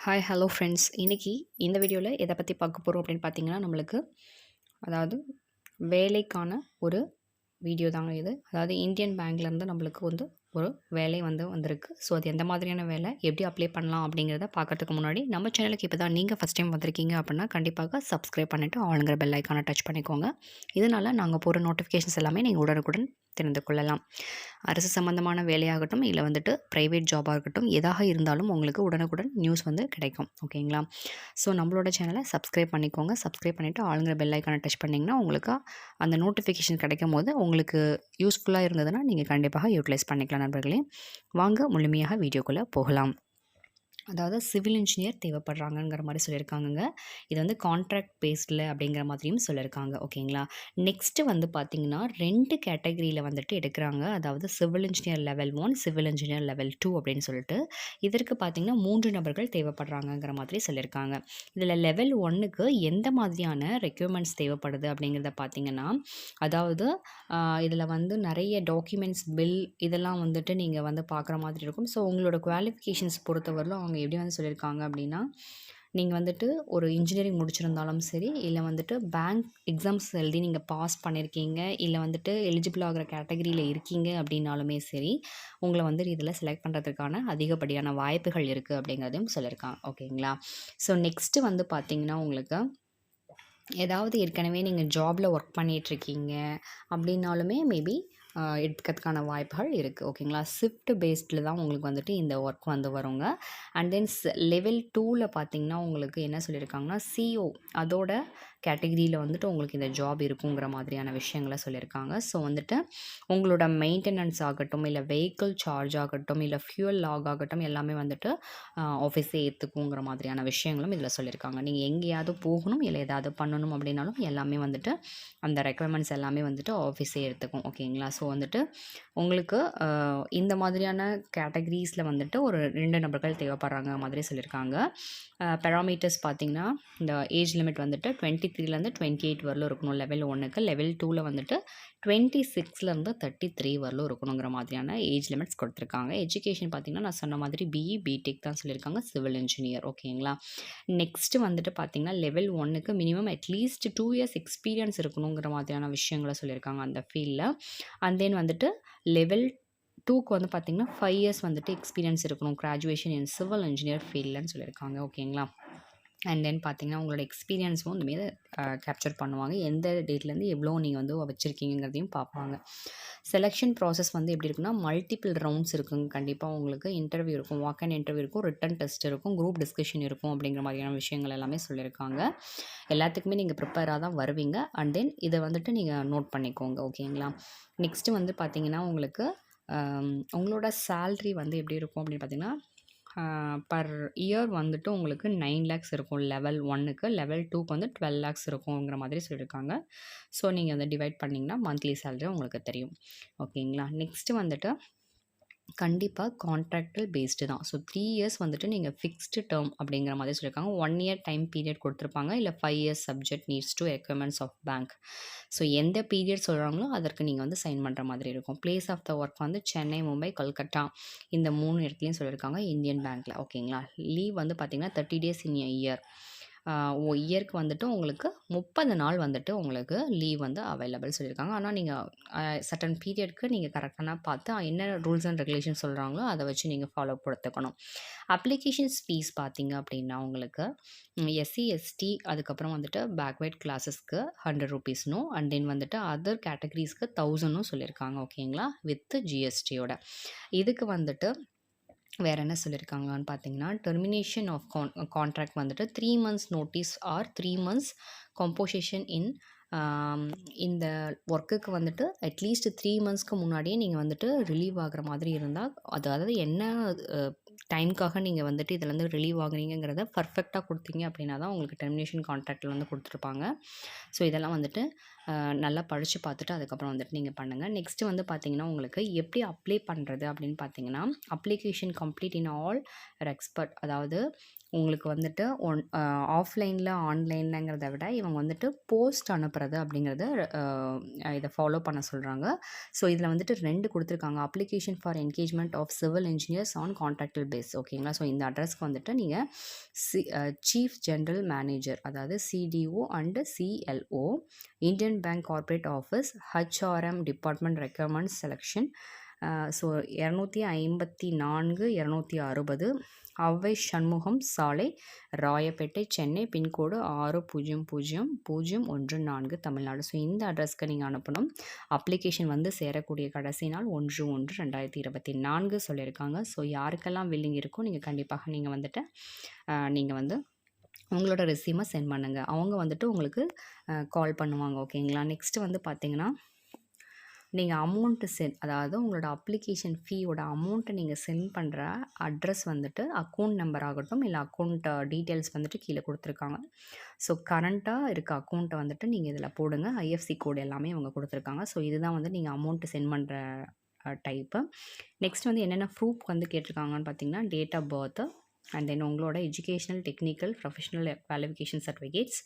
Hi hello friends. இன்றைக்கி இந்த வீடியோவில் எதை பற்றி பார்க்க போகிறோம் அப்படின்னு பார்த்தீங்கன்னா, நம்மளுக்கு அதாவது வேலைக்கான ஒரு வீடியோ தாங்க இது. அதாவது இந்தியன் பேங்க்லேருந்து நம்மளுக்கு ஒரு வேலை வந்திருக்கு. ஸோ அது எந்த மாதிரியான வேலை, எப்படி அப்ளை பண்ணலாம் அப்படிங்கிறத பார்க்கறதுக்கு முன்னாடி நம்ம சேனலுக்கு இப்போ தான் நீங்கள் ஃபஸ்ட் டைம் வந்திருக்கீங்க அப்படின்னா கண்டிப்பாக சப்ஸ்கிரைப் பண்ணிவிட்டு ஆளுங்கிற பெல் ஐக்கானை டச் பண்ணிக்கோங்க. இதனால் நாங்கள் போகிற நோட்டிஃபிகேஷன்ஸ் எல்லாமே நீங்கள் உடனுக்குடன் தெரிந்து கொள்ளலாம். அரசு சம்மந்தமான வேலையாகட்டும், இல்லை ப்ரைவேட் ஜாபாக இருக்கட்டும், எதாக இருந்தாலும் உங்களுக்கு உடனுக்குடன் நியூஸ் கிடைக்கும். ஓகேங்களா? ஸோ நம்மளோட சேனலை சப்ஸ்கிரைப் பண்ணிக்கோங்க. சப்ஸ்கிரைப் பண்ணிவிட்டு ஆளுங்கிற பெல் ஐக்கானை டச் பண்ணிங்கன்னா உங்களுக்கு அந்த நோட்டிஃபிகேஷன் கிடைக்கும் போது உங்களுக்கு யூஸ்ஃபுல்லாக இருந்ததுன்னா நீங்கள் கண்டிப்பாக யூட்டிலைஸ் பண்ணிக்கலாம் நண்பர்களே. வாங்க முழுமையாக வீடியோக்குள்ளே போகலாம். அதாவது சிவில் இன்ஜினியர் தேவைப்படுறாங்கங்கிற மாதிரி சொல்லியிருக்காங்கங்க. இது கான்ட்ராக்ட் பேஸ்டில் அப்படிங்கிற மாதிரியும் சொல்லியிருக்காங்க. ஓகேங்களா? நெக்ஸ்ட்டு பார்த்தீங்கன்னா 2 கேட்டகரியில் எடுக்கிறாங்க. அதாவது civil engineer level 1, civil engineer level 2 அப்படின்னு சொல்லிட்டு இதற்கு பார்த்தீங்கன்னா 3 நபர்கள் தேவைப்படுறாங்கங்கிற மாதிரி சொல்லியிருக்காங்க. இதில் லெவல் 1க்கு எந்த மாதிரியான ரெக்யூர்மெண்ட்ஸ் தேவைப்படுது அப்படிங்கிறத பார்த்தீங்கன்னா, அதாவது இதில் நிறைய டாக்குமெண்ட்ஸ், பில் இதெல்லாம் நீங்கள் பார்க்குற மாதிரி இருக்கும். ஸோ உங்களோட குவாலிஃபிகேஷன்ஸ் பொறுத்தவரையிலும் அவங்க எப்படி சொல்லியிருக்காங்க அப்படின்னா, நீங்கள் ஒரு இன்ஜினியரிங் முடிச்சிருந்தாலும் சரி, இல்லை பேங்க் எக்ஸாம்ஸ் எழுதி நீங்கள் பாஸ் பண்ணியிருக்கீங்க, இல்லை எலிஜிபிள் ஆகிற கேட்டகரியில் இருக்கீங்க அப்படின்னாலுமே சரி, உங்களை இதில் செலக்ட் பண்ணுறதுக்கான அதிகப்படியான வாய்ப்புகள் இருக்குது அப்படிங்கிறதையும் சொல்லியிருக்காங்க. ஓகேங்களா? ஸோ நெக்ஸ்ட்டு பார்த்தீங்கன்னா உங்களுக்கு ஏதாவது ஏற்கனவே நீங்கள் ஜாபில் ஒர்க் பண்ணிகிட்ருக்கீங்க அப்படின்னாலுமே மேபி எடுத்துக்கிறதுக்கான வாய்ப்புகள் இருக்குது. ஓகேங்களா? ஷிஃப்ட் பேஸ்டில் தான் உங்களுக்கு இந்த ஒர்க் வருங்க. அண்ட் தென் லெவல் 2ல் பார்த்தீங்கன்னா உங்களுக்கு என்ன சொல்லியிருக்காங்கன்னா, சிஓ அதோட கேட்டகிரியில் உங்களுக்கு இந்த ஜாப் இருக்குங்கிற மாதிரியான விஷயங்களை சொல்லியிருக்காங்க. ஸோ உங்களோட மெயின்டெனன்ஸ் ஆகட்டும், இல்லை வெஹிக்கிள் சார்ஜ் ஆகட்டும், இல்லை ஃபியூல் லாக் ஆகட்டும், எல்லாமே ஆஃபீஸே ஏற்றுக்குங்கிற மாதிரியான விஷயங்களும் இதில் சொல்லியிருக்காங்க. நீங்கள் எங்கேயாவது போகணும், இல்லை ஏதாவது பண்ணணும் அப்படின்னாலும் எல்லாமே அந்த ரெக்குவயர்மெண்ட்ஸ் எல்லாமே ஆஃபீஸே எடுத்துக்கும். ஓகேங்களா? ஸோ உங்களுக்கு இந்த மாதிரியான கேட்டகரிஸில் ஒரு 2 நபர்கள் தேவைப்படுறாங்க மாதிரி சொல்லியிருக்காங்க. பெராமீட்டர்ஸ் பார்த்திங்கன்னா, இந்த ஏஜ் லிமிட் 23லேருந்து 28 வரலும் இருக்கணும் லெவல் 1க்கு. லெவல் 2ல் 26லேருந்து 33 வரலும் இருக்கணுங்கிற மாதிரியான ஏஜ் லிமிட்ஸ் கொடுத்துருக்காங்க. எஜுகேஷன் பார்த்திங்கன்னா நான் சொன்ன மாதிரி பிஇ, பிடெக் தான் சொல்லியிருக்காங்க, சிவில் இன்ஜினியர். ஓகேங்களா? நெக்ஸ்ட்டு பார்த்திங்கன்னா லெவல் 1க்கு மினிமம் அட்லீஸ்ட் 2 இயர்ஸ் எக்ஸ்பீரியன்ஸ் இருக்கணுங்கிற மாதிரியான விஷயங்களை சொல்லியிருக்காங்க அந்த ஃபீல்டில். அண்ட் தென் லெவல் 2க்கு பார்த்திங்கன்னா 5 இயர்ஸ் எக்ஸ்பீரியன்ஸ் இருக்கணும், கிராஜுவேஷன் இன் சிவில் இன்ஜினியர் ஃபீல்டுன்னு சொல்லியிருக்காங்க. ஓகேங்களா? அண்ட் தென் பார்த்திங்கன்னா உங்களோட எக்ஸ்பீரியன்ஸும் இந்தமாரி கேப்சர் பண்ணுவாங்க. எந்த டேட்லேருந்து எவ்வளோ நீங்கள் வச்சுருக்கீங்கிறதையும் பார்ப்பாங்க. செலெக்ஷன் ப்ராசஸ் எப்படி இருக்குன்னா, மல்டிபிள் ரவுண்ட்ஸ் இருக்குங்க. கண்டிப்பாக உங்களுக்கு இன்டர்வியூ இருக்கும், வாக் அண்ட் இன்டர்வியூ இருக்கும், ரிட்டன் டெஸ்ட் இருக்கும், குரூப் டிஸ்கஷன் இருக்கும் அப்படிங்கிற மாதிரியான விஷயங்கள் எல்லாமே சொல்லியிருக்காங்க. எல்லாத்துக்குமே நீங்கள் ப்ரிப்பேராக தான் வருவீங்க. அண்ட் தென் இதை நீங்கள் நோட் பண்ணிக்கோங்க. ஓகேங்களா? நெக்ஸ்ட்டு பார்த்திங்கன்னா உங்களுக்கு உங்களோட சேல்ரி எப்படி இருக்கும் அப்படின்னு பார்த்திங்கன்னா, பர் இயர் உங்களுக்கு 9 lakhs இருக்கும் லெவல் 1க்கு. லெவல் 2க்கு 12 lakhs இருக்குங்கிற மாதிரி சொல்லியிருக்காங்க. ஸோ நீங்கள் டிவைட் பண்ணிங்கன்னா மந்த்லி சேலரி உங்களுக்கு தெரியும். ஓகேங்களா? நெக்ஸ்ட்டு கண்டிப்பாக கான்ட்ராக்டல் பேஸ்டு தான். ஸோ 3 இயர்ஸ் நீங்கள் ஃபிக்ஸ்டு டேர்ம் அப்படிங்கிற மாதிரி சொல்லியிருக்காங்க. 1 இயர் டைம் பீரியட் கொடுத்துருப்பாங்க, இல்லை 5 years subject needs to requirements of bank. So எந்த பீரியட் சொல்கிறாங்களோ அதற்கு நீங்கள் சைன் பண்ணுற மாதிரி இருக்கும். Place of the work Chennai, Mumbai, Calcutta இந்த 3 இடத்துலையும் சொல்லியிருக்காங்க இந்தியன் பேங்க்கில். ஓகேங்களா? லீவ் பார்த்திங்கன்னா 30 days இன் எ இயர். இயருக்கு உங்களுக்கு 30 நாள் உங்களுக்கு லீவ் அவைலபிள் சொல்லியிருக்காங்க. ஆனால் நீங்கள் சர்டன் பீரியட்க்கு நீங்கள் கரெக்டான பார்த்து என்ன ரூல்ஸ் அண்ட் ரெகுலேஷன் சொல்கிறாங்களோ அதை வச்சு நீங்கள் ஃபாலோ கொடுத்துக்கணும். அப்ளிகேஷன்ஸ் ஃபீஸ் பார்த்திங்க அப்படின்னா உங்களுக்கு எஸ்சி, எஸ்டி, அதுக்கப்புறம் பேக்வேர்ட் கிளாஸஸ்க்கு 100 rupeesனும், அண்ட் தென் அதர் கேட்டகரிஸ்க்கு 1000னும் சொல்லியிருக்காங்க. ஓகேங்களா? வித் ஜிஎஸ்டியோட. இதுக்கு வேறு என்ன சொல்லியிருக்காங்கன்னு பார்த்தீங்கன்னா, termination of contract 3 months notice or 3 months composition in இந்த ஒர்க்குக்கு அட்லீஸ்ட் 3 monthsக்கு முன்னாடியே நீங்கள் ரிலீவ் ஆகிற மாதிரி இருந்தால், அதாவது என்ன டைமுக்காக நீங்கள் இதில் ரிலீவ் ஆகுறீங்கிறத பர்ஃபெக்டாக கொடுத்தீங்க அப்படின்னா தான் உங்களுக்கு டெர்மினேஷன் கான்ட்ராக்டில் கொடுத்துருப்பாங்க. ஸோ இதெல்லாம் நல்லா படித்து பார்த்துட்டு அதுக்கப்புறம் வந்துட்டு நீங்கள் பண்ணுங்கள். நெக்ஸ்ட்டு வந்து பார்த்தீங்கன்னா, உங்களுக்கு எப்படி அப்ளை பண்ணுறது அப்படின்னு பார்த்தீங்கன்னா, application complete in all expert. அதாவது உங்களுக்கு வந்துட்டு ஆஃப்லைனில் ஆன்லைன்லங்கிறத விட இவங்க வந்துட்டு போஸ்ட் அனுப்புறது அப்படிங்கிறத இதை ஃபாலோ பண்ண சொல்கிறாங்க. ஸோ இதில் வந்துட்டு 2 கொடுத்துருக்காங்க. Application for engagement of civil engineers on contractual basis. ஓகேங்களா? ஸோ இந்த அட்ரஸ்க்கு வந்துட்டு நீங்கள் சீஃப் ஜென்ரல் மேனேஜர், அதாவது CDO and CLO, Indian Bank corporate office, HRM department requirement selection. So 254 260 Avvai Shanmugam சாலை, ராயப்பேட்டை, சென்னை, பின்கோடு 600014 தமிழ்நாடு. ஸோ இந்த அட்ரஸ்க்கு நீங்கள் அனுப்பணும். அப்ளிகேஷன் வந்து சேரக்கூடிய கடைசி நாள் 1/1/2024 சொல்லியிருக்காங்க. ஸோ யாருக்கெல்லாம் வில்லிங் இருக்கோ நீங்கள் கண்டிப்பாக நீங்கள் வந்துட்டு நீங்கள் வந்து உங்களோட ரெஸ்யூமை சென்ட் பண்ணுங்கள். அவங்க வந்துட்டு உங்களுக்கு கால் பண்ணுவாங்க. ஓகேங்களா? நெக்ஸ்ட்டு வந்து பார்த்தீங்கன்னா, நீங்கள் அமௌண்ட்டு அதாவது உங்களோட அப்ளிகேஷன் ஃபீயோட அமௌண்ட்டை நீங்கள் சென்ட் பண்ணுற அட்ரஸ் வந்துட்டு அக்கௌண்ட் நம்பர் ஆகட்டும், இல்லை அக்கௌண்ட் டீட்டெயில்ஸ் வந்துட்டு கீழே கொடுத்துருக்காங்க. ஸோ கரண்ட்டாக இருக்க அக்கௌண்ட்டை வந்துட்டு நீங்கள் இதில் போடுங்க. ஐஎஃப்சி கோடு எல்லாமே அவங்க கொடுத்துருக்காங்க. ஸோ இதுதான் வந்து நீங்கள் அமௌண்ட்டு சென்ட் பண்ணுற டைப்பு. நெக்ஸ்ட் வந்து என்னென்ன ப்ரூஃப் வந்து கேட்டிருக்காங்கன்னு பார்த்தீங்கன்னா, date of birth, and then உங்களோட educational, technical, professional qualification certificates.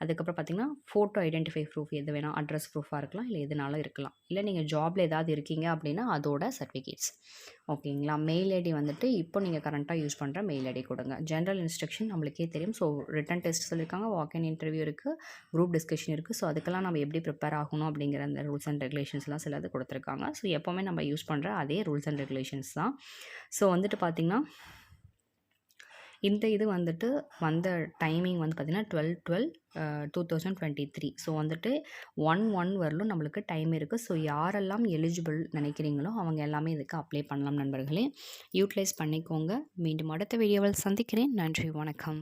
அதுக்கப்புறம் பார்த்தீங்கன்னா, ஃபோட்டோ ஐடென்டிஃபை ப்ரூஃப் எது வேணால், அட்ரஸ் ப்ரூஃபாக இருக்கலாம், இல்லை எதுனாலும் இருக்கலாம். இல்லை நீங்கள் ஜாபில் ஏதாவது இருக்கீங்க அப்படின்னா அதோட சர்டிஃபிகேட்ஸ். ஓகேங்களா? மெயில் ஐடி வந்துட்டு இப்போ நீங்கள் கரண்ட்டாக யூஸ் பண்ணுற மெயில் ஐடி கொடுங்க. ஜென்ரல் இன்ஸ்ட்ரக்ஷன் நம்மளுக்கே தெரியும். ஸோ ரிட்டன் டெஸ்ட் சொல்லியிருக்காங்க, வாக்-இன் இன்டர்வியூ இருக்குது, குரூப் டிஸ்கஷன் இருக்குது. ஸோ அதுக்கெல்லாம் நம்ம எப்படி ப்ரிப்பேர் ஆகணும் அப்படிங்கிற அந்த ரூல்ஸ் அண்ட் ரெகுலேஷன்ஸ்லாம் சிலது கொடுத்துருக்காங்க. ஸோ எப்போவுமே நம்ம யூஸ் பண்ணுற அதே ரூல்ஸ் அண்ட் ரெகுலேஷன்ஸ் தான். ஸோ வந்துட்டு பார்த்திங்கன்னா, இந்த இது வந்துட்டு வந்த டைமிங் வந்து பார்த்திங்கன்னா 12/12/2023. ஸோ வந்துட்டு 1/1 வரலும் நம்மளுக்கு டைம் இருக்குது. ஸோ யாரெல்லாம் எலிஜிபிள் நினைக்கிறீங்களோ அவங்க எல்லாமே இதுக்கு அப்ளை பண்ணலாம் நண்பர்களே. யூட்டிலைஸ் பண்ணிக்கோங்க. மீண்டும் அடுத்த வீடியோவில் சந்திக்கிறேன். நன்றி, வணக்கம்.